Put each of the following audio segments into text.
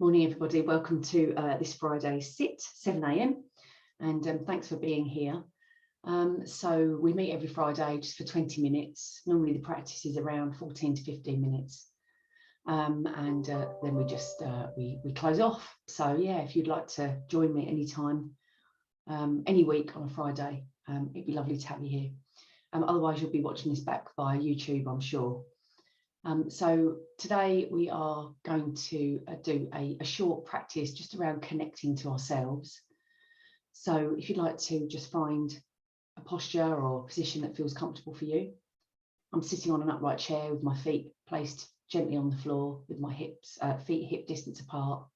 Morning, everybody. Welcome to this Friday sit, 7 a.m. And thanks for being here. So we meet every Friday just for 20 minutes. Normally the practice is around 14 to 15 minutes. And then we just we close off. So yeah, if you'd like to join me anytime, any week on a Friday, it'd be lovely to have you here. Otherwise, you'll be watching this back via YouTube, I'm sure. So today we are going to do a short practice just around connecting to ourselves. So if you'd like to just find a posture or position that feels comfortable for you. I'm sitting on an upright chair with my feet placed gently on the floor with my feet hip distance apart.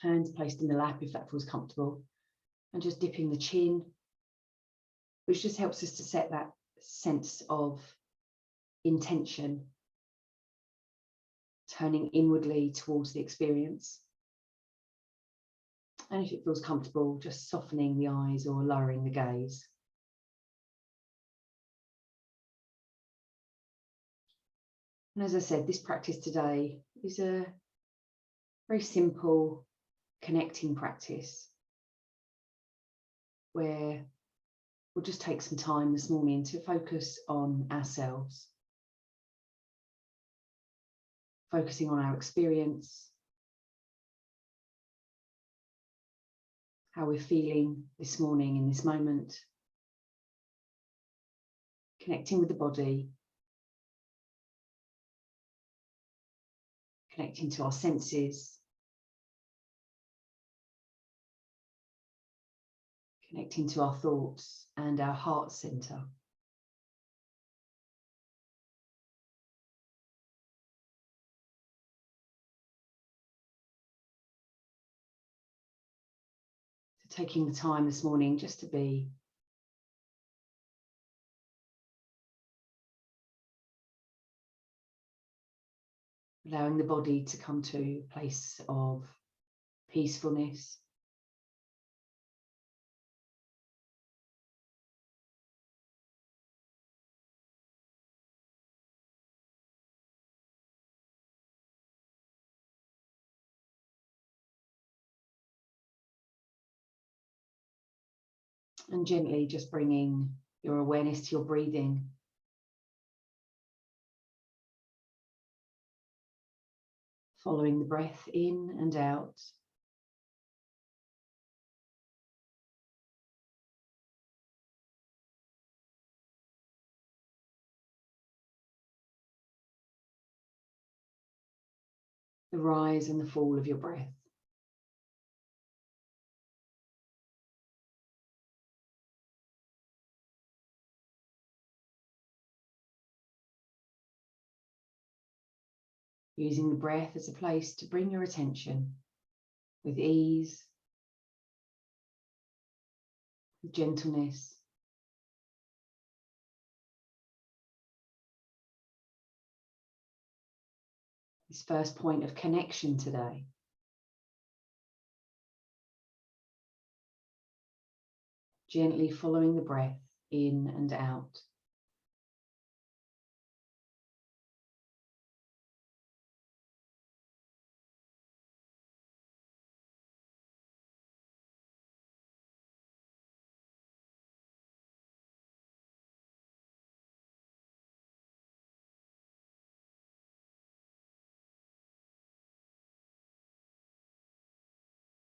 Hands placed in the lap if that feels comfortable. And just dipping the chin, which just helps us to set that sense of intention, turning inwardly towards the experience. And if it feels comfortable, just softening the eyes or lowering the gaze. And as I said, this practice today is a very simple connecting practice where we'll just take some time this morning to focus on ourselves. Focusing on our experience, how we're feeling this morning in this moment, connecting with the body, connecting to our senses, connecting to our thoughts and our heart center. Taking the time this morning just to be allowing the body to come to a place of peacefulness, and gently just bringing your awareness to your breathing. Following the breath in and out. The rise and the fall of your breath. Using the breath as a place to bring your attention with ease, with gentleness. This first point of connection today. Gently following the breath in and out.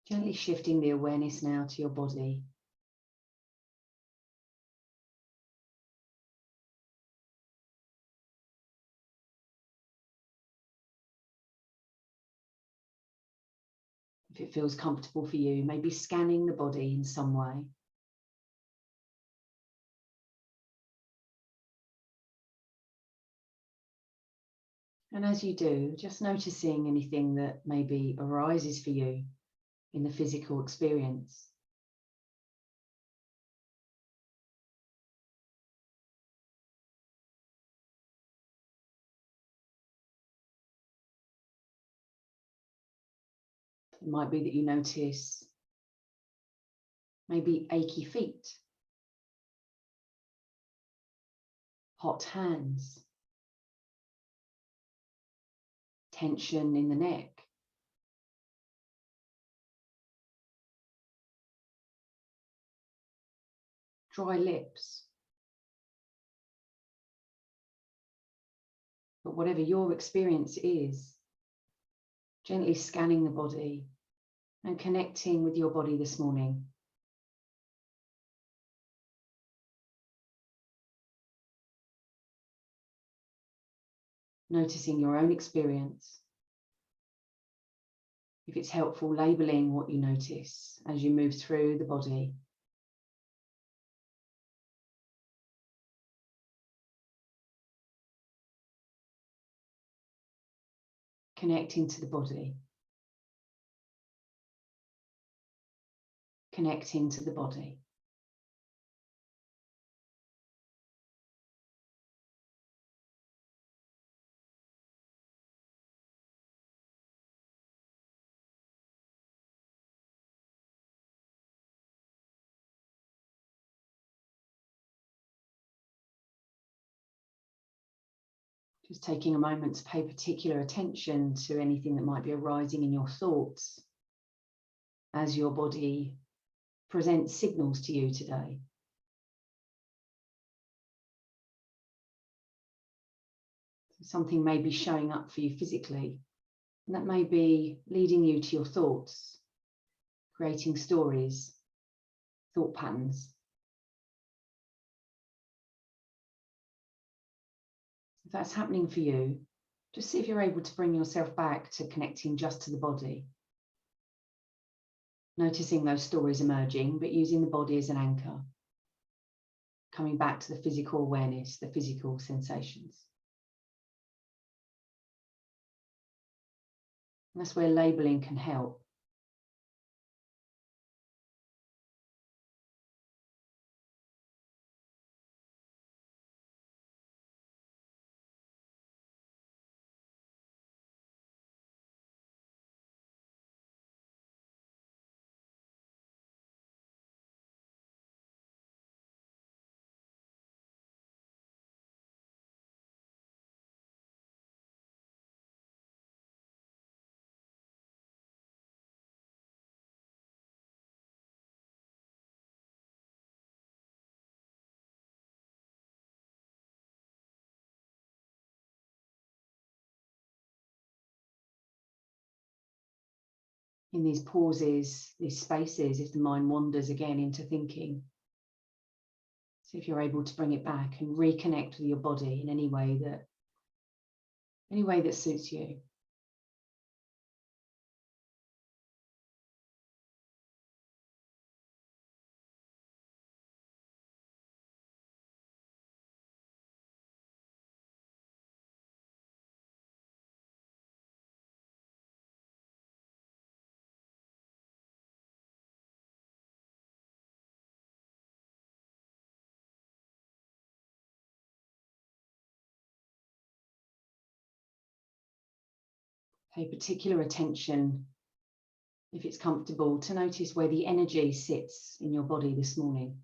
Gently shifting the awareness now to your body. If it feels comfortable for you, maybe scanning the body in some way. And as you do, just noticing anything that maybe arises for you in the physical experience. It might be that you notice maybe achy feet, hot hands, tension in the neck, dry lips. But whatever your experience is, gently scanning the body and connecting with your body this morning. Noticing your own experience. If it's helpful, labeling what you notice as you move through the body. Connecting to the body. Connecting to the body. Just taking a moment to pay particular attention to anything that might be arising in your thoughts as your body presents signals to you today. Something may be showing up for you physically, and that may be leading you to your thoughts, creating stories, thought patterns. If that's happening for you, just see if you're able to bring yourself back to connecting just to the body. Noticing those stories emerging, but using the body as an anchor. Coming back to the physical awareness, the physical sensations. And that's where labeling can help. In these pauses, these spaces, if the mind wanders again into thinking, see if you're able to bring it back and reconnect with your body in any way that suits you. Pay particular attention, if it's comfortable, to notice where the energy sits in your body this morning.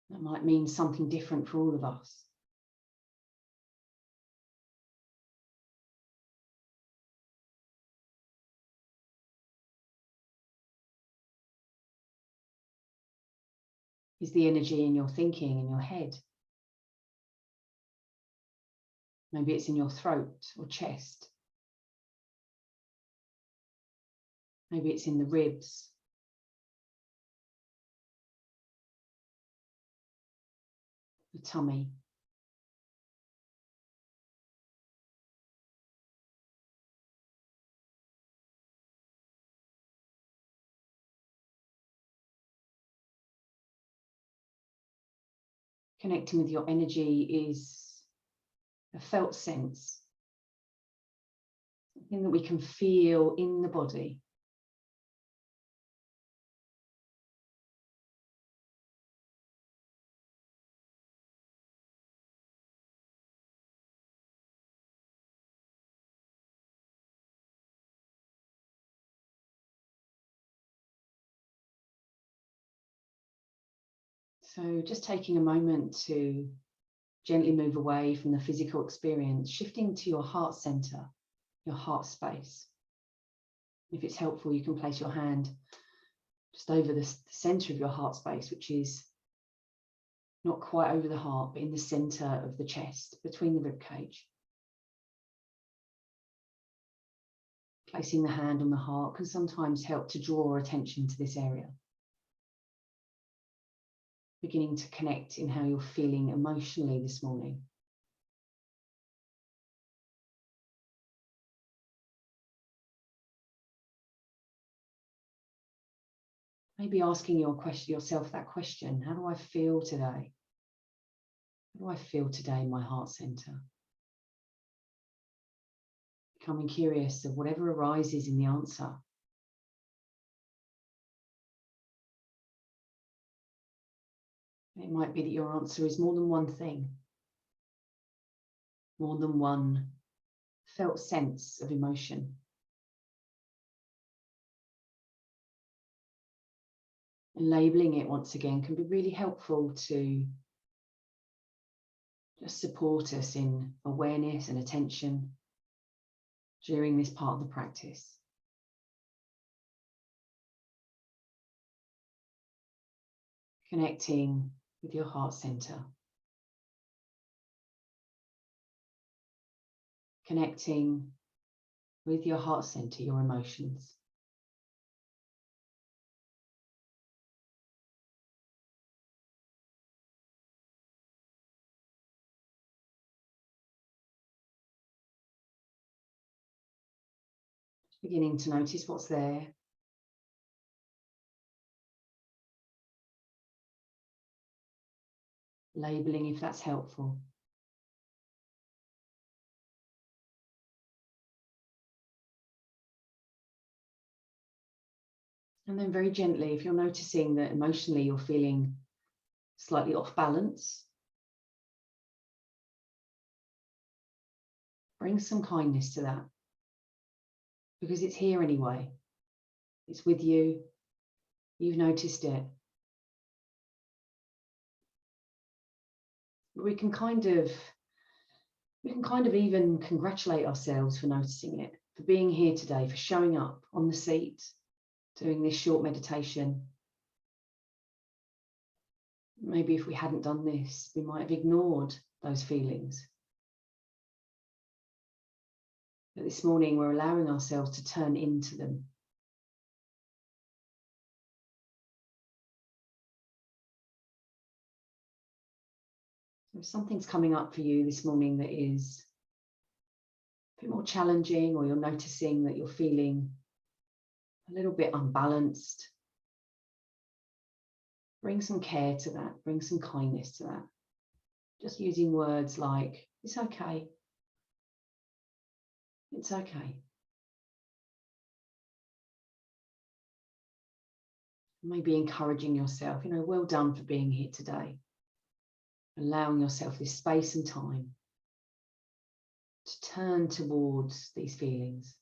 That might mean something different for all of us. Is the energy in your thinking, in your head? Maybe it's in your throat or chest. Maybe it's in the ribs. The tummy. Connecting with your energy is a felt sense, something that we can feel in the body. So just taking a moment to Gently move away from the physical experience, shifting to your heart center, your heart space. If it's helpful, you can place your hand just over the center of your heart space, which is not quite over the heart, but in the center of the chest, between the rib cage. Placing the hand on the heart can sometimes help to draw attention to this area. Beginning to connect in how you're feeling emotionally this morning. Maybe asking yourself that question, how do I feel today? How do I feel today in my heart center? Becoming curious of whatever arises in the answer. It might be that your answer is more than one thing, more than one felt sense of emotion. And labeling it once again can be really helpful to just support us in awareness and attention during this part of the practice. Connecting with your heart center. Connecting with your heart center, your emotions. Beginning to notice what's there. Labeling if that's helpful. And then very gently, if you're noticing that emotionally you're feeling slightly off balance, bring some kindness to that. Because it's here anyway. It's with you. You've noticed it. But we can kind of even congratulate ourselves for noticing it, for being here today, for showing up on the seat, doing this short meditation. Maybe if we hadn't done this, we might have ignored those feelings. But this morning, we're allowing ourselves to turn into them. So if something's coming up for you this morning that is a bit more challenging, or you're noticing that you're feeling a little bit unbalanced, bring some care to that, bring some kindness to that. Just using words like, it's okay. It's okay. Maybe encouraging yourself, well done for being here today. Allowing yourself this space and time to turn towards these feelings.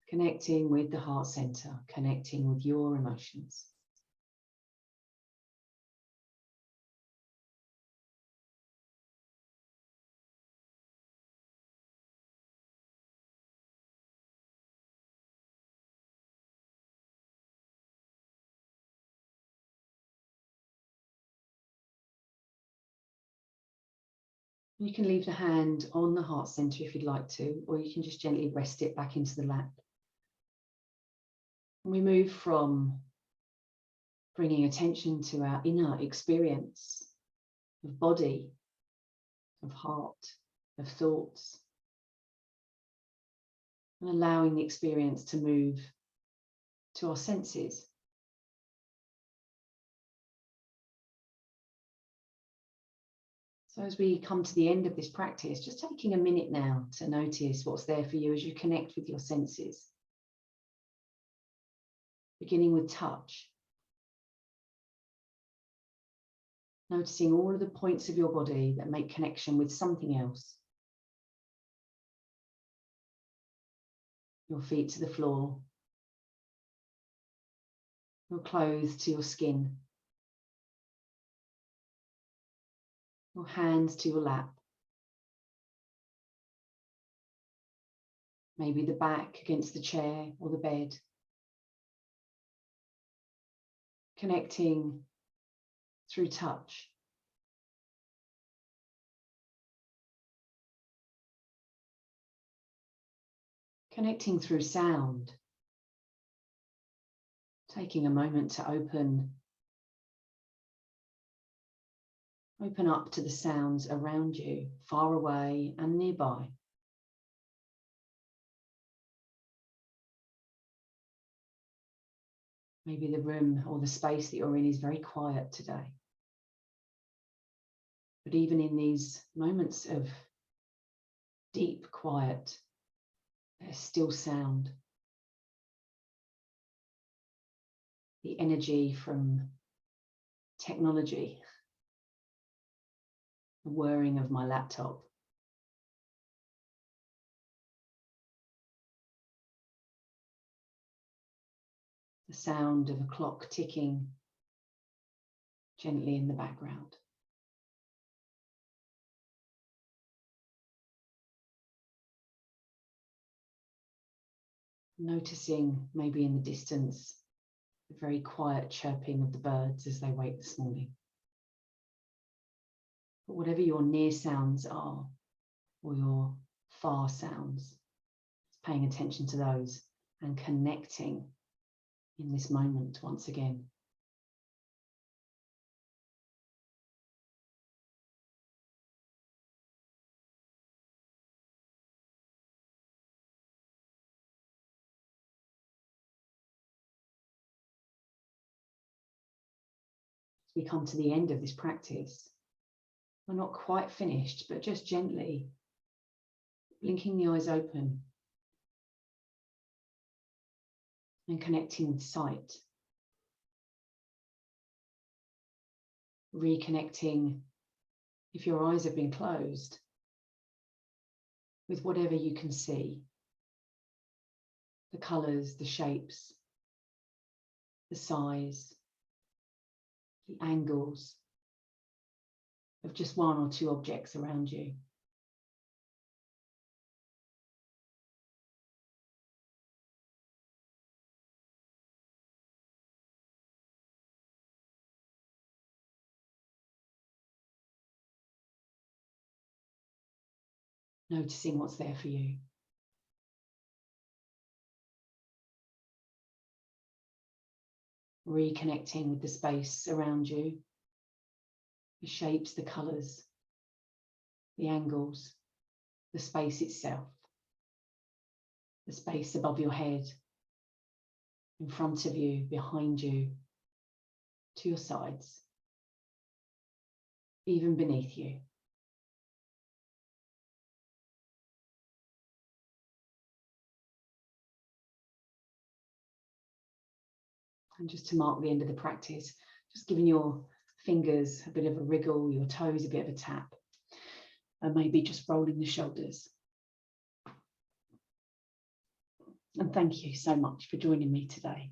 Connecting with the heart center, connecting with your emotions. You can leave the hand on the heart center if you'd like to, or you can just gently rest it back into the lap. And we move from bringing attention to our inner experience of body, of heart, of thoughts, and allowing the experience to move to our senses. So as we come to the end of this practice, just taking a minute now to notice what's there for you as you connect with your senses. Beginning with touch. Noticing all of the points of your body that make connection with something else. your feet to the floor, your clothes to your skin, your hands to your lap, maybe the back against the chair or the bed, connecting through touch. Connecting through sound, taking a moment to open up to the sounds around you, far away and nearby. Maybe the room or the space that you're in is very quiet today. But even in these moments of deep quiet, there's still sound. The energy from technology, the whirring of my laptop, the sound of a clock ticking gently in the background. Noticing maybe in the distance the very quiet chirping of the birds as they wake this morning. But whatever your near sounds are, or your far sounds, paying attention to those and connecting in this moment once again. As we come to the end of this practice, we're not quite finished, but just gently blinking the eyes open and connecting with sight. Reconnecting, if your eyes have been closed, with whatever you can see. The colours, the shapes, the size, the angles of just one or two objects around you. Noticing what's there for you. Reconnecting with the space around you, the shapes, the colours, the angles, the space itself, the space above your head, in front of you, behind you, to your sides, even beneath you. And just to mark the end of the practice, just giving your fingers a bit of a wriggle, your toes a bit of a tap, and maybe just rolling the shoulders. And thank you so much for joining me today.